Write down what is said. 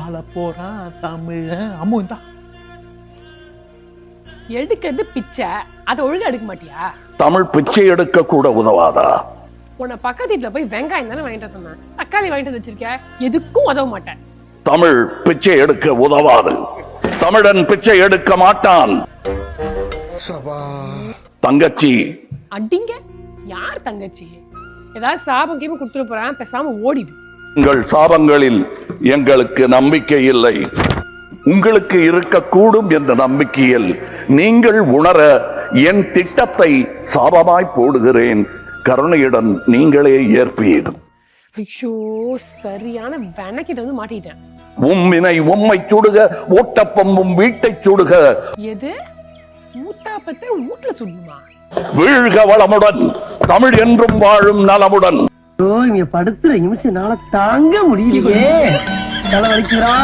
ஆள போறா தமிழ அம்முந்தா எடுக்கிறது பிச்சை, அதை ஒழுங்கா எடுக்க மாட்டியா? தமிழ் பிச்சை எடுக்க கூட உதவாதா? உன்னை பக்கத்து வீட்டுல போய் வெங்காயம் தானே வாங்கிட்டு சொன்னேன், தக்காளி வாங்கிட்டு வச்சிருக்க, எதுக்கும் உதவ மாட்டேன். தமிழ் பிச்சை எடுக்க உதவாது. தமிழன் பிச்சை எடுக்க மாட்டான். தங்கச்சி அடிங்க. யார் தங்கச்சி? ஏதாவது சாபம் கீம கொடுத்துட போறான், பேசாம ஓடிடு. உங்கள் சாபங்களில் எங்களுக்கு நம்பிக்கை இல்லை. உங்களுக்கு இருக்கக்கூடும் என்ற நம்பிக்கையில் நீங்கள் உணர என் திட்டத்தை சாபமாய் போடுகிறேன். கருணையுடன் நீங்களே ஏற்பீர். ஐயோ, சரியான வெனக்கிட்ட வந்து மாட்டிட்டேன். உம்மினை உம்மை சுடுக, ஊட்டப்பம் வீட்டை சுடுக. எது? ஊத்தாப்பத்தை வீட்டுல சுடுமா? வீழ்க வளமுடன், தமிழ் என்றும் வாழும் நலமுடன். இங்க படுத்துற நிமிஷம் நாள தாங்க முடியலையே. தலை வலிக்கிறா.